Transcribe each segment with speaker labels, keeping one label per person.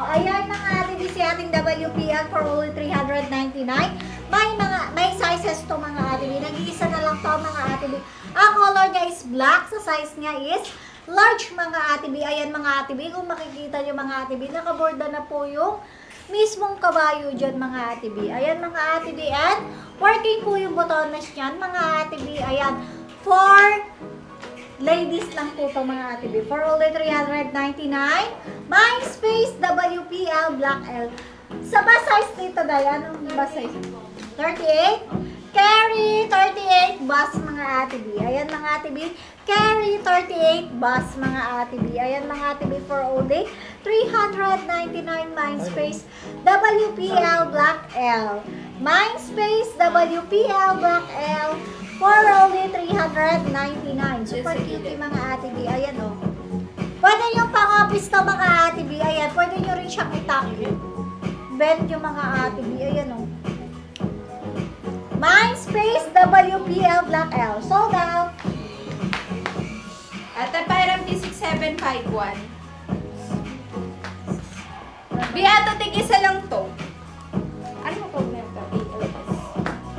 Speaker 1: Ayan mga ate, si ating WPL for only 399. May sizes to mga ate. Nag-iisa na lang to mga ate. Ang color niya is black. Sa size niya is large mga ate. Ayan mga ate. Kung makikita niyo mga ate, nakaborda na po yung mismong kabayo dyan mga ate. Ayan mga ate. And working po yung botones niyan mga ate. Ayan. For ladies lang po ito mga ate. For only 399. My space WPL Black L. Sa bus size dito dahil anong bus size? 38? Carry 38 bus mga ate B. Ayan mga ate B. Carry 38 bus mga ate B. Ayan mga ate B for only 399 Mindspace WPL Black L. Mindspace WPL Black L for only 399. Super cute mga ate B. Ayan o. Pwede yung pang-office to mga ate B. Ayan. Pwede nyo rin siyang itakip. Bet yung mga ate B. Ayan o. Mindspace WPL Black L. Sold out.
Speaker 2: At Pairam T6751. Biato tigisa lang to. Ano mo po nito? ALS.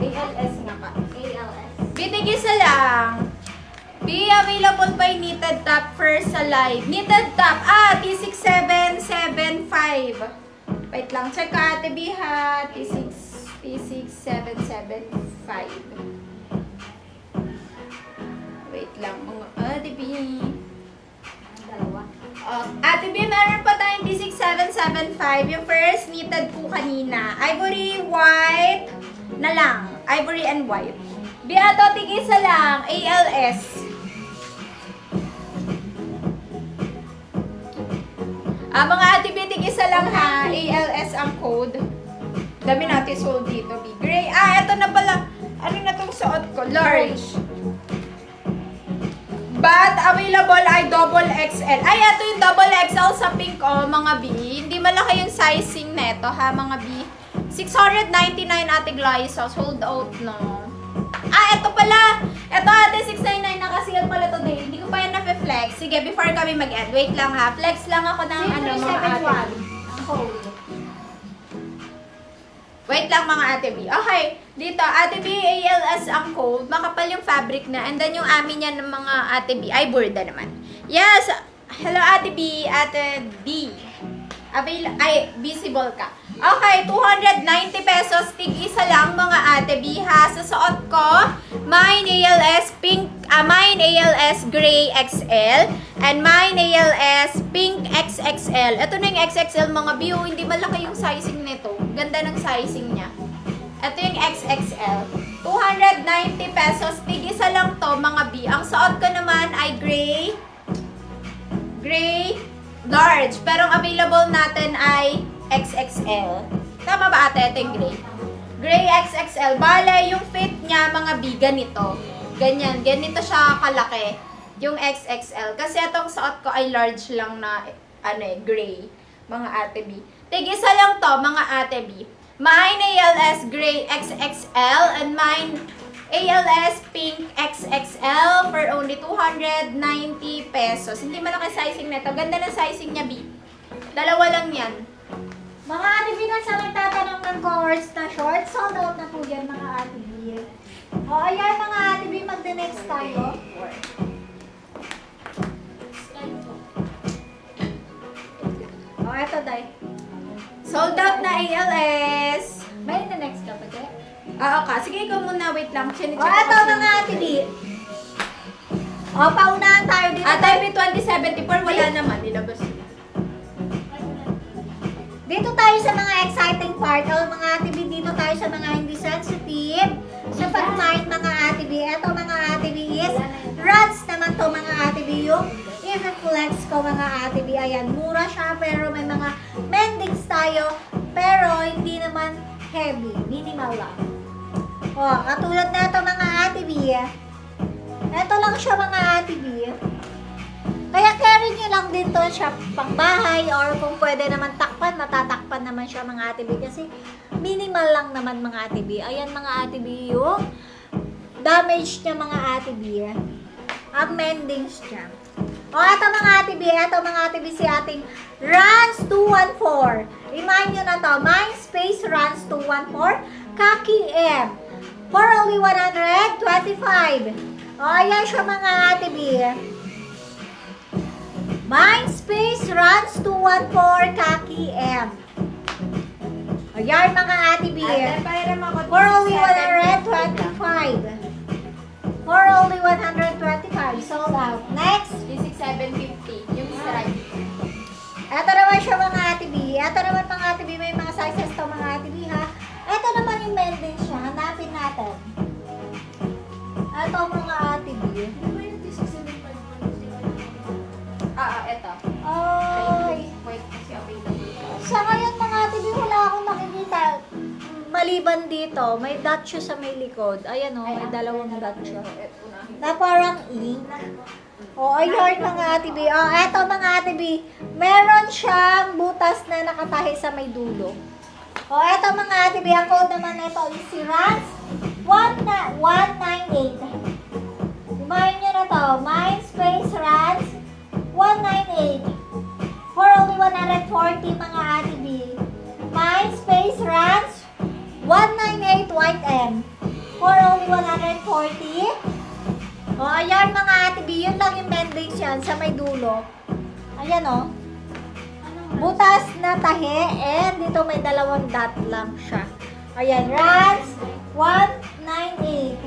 Speaker 2: ALS nga ka.
Speaker 1: ALS.
Speaker 2: Bitigisa lang. Be available by knitted top first sa live. Knitted top. T6775. Wait lang. Check ka ate B ha. T6775. Wait lang mga ate B.
Speaker 1: Dalawa.
Speaker 2: Ate B, meron pa tayong T6775. Yung first knitted po kanina. Ivory white na lang. Ivory and white. Biato, tigisa lang. ALS. Mga ate B, tigisa lang ha. ALS ang code. Dami natin sold dito. B. Gray. Ito na pala. Ano na tong suot ko? Large. But available ay double XL. Ay, ito yung double XL sa pink mga B. Hindi malaki yung sizing neto ha, mga B. 699 ate Glyza. Sold out no. Ito pala. Ito ate 699 na kasi yan pala today. Hindi ko pa yan na-flex. Sige, before kami mag-end. Wait lang ha. Flex lang ako ng mga ate.
Speaker 1: Ang code.
Speaker 2: Wait lang mga ate B. Okay. Dito, ate B, ALS ang code. Makapal yung fabric na. And then yung amin yan ng mga ate B. Ay, burda naman. Yes. Hello ate B. Ate D. Visible ka. Okay, 290 pesos. Tig-isa lang mga ate B ha. Sa suot ko, mine ALS pink, mine ALS gray XL, and mine ALS pink XXL. Ito na yung XXL mga B. Hindi malaki yung sizing nito. Ganda ng sizing niya. Ito yung XXL. 290 pesos. Tig-isa lang to mga B. Ang suot ko naman ay gray, large. Pero ang available natin ay XXL. Tama ba ate? Ito yung gray. Gray XXL. Bale, yung fit niya, mga B, ganito. Ganyan. Ganito siya kalaki. Yung XXL. Kasi itong suot ko ay large lang na, gray. Mga ate B. Tig-isa lang to, mga ate B. Mine ALS gray XXL and mine ALS pink XXL for only 290 pesos. Hindi malaki sizing nito. Ganda ng sizing niya, B. Dalawa lang yan.
Speaker 1: Mga ate B, sa nagtatanong ng colors na shorts, sold out na po yan mga ate B. Ayan mga ate B, magde-next tayo. Eto dahil.
Speaker 2: Sold out na ALS.
Speaker 1: May na-next ka pa, te?
Speaker 2: Okay. Sige, ikaw muna. Wait lang.
Speaker 1: Eto mga ate B. Paunahan tayo dito.
Speaker 2: Ate B 2074, wala naman. Nilabas.
Speaker 1: Dito tayo sa mga exciting part. Mga ate B, dito tayo sa mga hindi sensitive. Sa pag-mind mga ate B. Eto mga ate B is rods naman to mga ate B. Yung i-flex ko mga ate B. Ayan, mura siya pero may mga mendings tayo. Pero hindi naman heavy. Minimal lang. Katulad na ito mga ate B. Ito lang siya mga ate B. Kaya carry nyo lang din to siya pang bahay or kung pwede naman takpan, matatakpan naman siya mga ate B kasi minimal lang naman mga ate B. Ayan mga ate B yung damage niya mga Ate B. Ang mendings niya. O, eto mga Ate B, si ating Runs 214. Remind nyo na to, Mindspace Runs 214, Kaki M. For only 125. O, ayan siya mga Ate B. Mindspace Runs 214, Kaki M. Ayan mga Ate B.
Speaker 2: Ate, pahiram ako
Speaker 1: For only
Speaker 2: 27.50.
Speaker 1: 125. For only 125. Sold out. Next.
Speaker 2: 27.50. Yung stripe.
Speaker 1: Ito naman siya mga Ate B. Ito naman mga Ate B. May mga sizes to mga Ate B ha. Ito naman yung mending siya. Hanapin natin. Ito mga Ate B.
Speaker 2: Ito.
Speaker 1: Ay.
Speaker 2: Wait, kasi available.
Speaker 1: Sa ngayon mga Ate B, wala akong nakikita. Maliban dito, may dot siya sa may likod. Ayan o, may dalawang dot siya. Na parang ink. O, ayun mga Ate B. O, eto mga Ate B. Meron siyang butas na nakatahi sa may dulo. O, eto mga Ate B. Ang code naman nito is si Rans 198. Remind nyo na to. Mindspace Rans 198. For only 140 mga Ate B. Mindspace Rans 198 white M. For only 140. O, ayan mga Ate B. Yun lang yung mendings yan sa may dulo. Ayan o. Butas na tahi. And dito may dalawang dot lang siya. Ayan. Rans 198.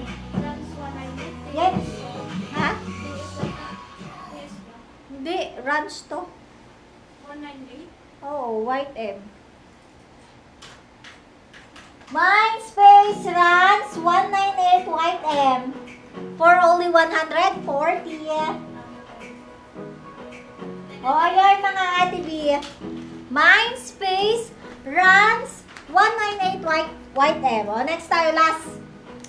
Speaker 1: Yes. Ha? Hindi. Rans to.
Speaker 2: 198?
Speaker 1: Oo. White M. Mindspace Rans 198 white M. For only 140. O, ayan mga Ate B. Mindspace Runs 198 white M. O, next tayo, last.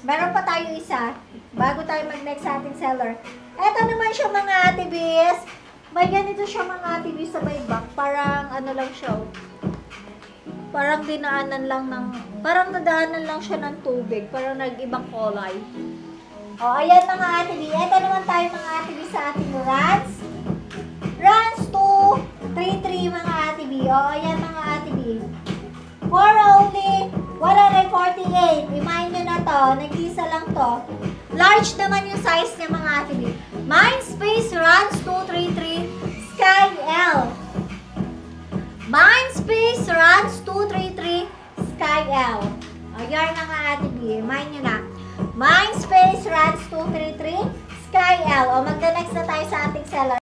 Speaker 1: Meron pa tayo isa. Bago tayo mag-next sa ating seller. Eto naman siya mga Ate B. May ganito siya mga Ate B sa may back. Parang ano lang siya. Parang dinaanan lang ng... Parang nadaanan lang siya ng tubig. Parang nag-ibang kulay. O, ayan mga Ate B. Ito naman tayo mga Ate B sa ating Runs. Runs 233 mga Ate B. O, ayan mga Ate B. For only 148. Remind nyo na to. Nag-isa lang to. Large naman yung size niya mga Ate B. Mindspace Runs 233 Sky L. Mindspace Runs 233 Sky L. Ayan mga Ate B. Remind nyo na. Mindspace Runs 233 Sky L. O, magda-next na tayo sa ating seller.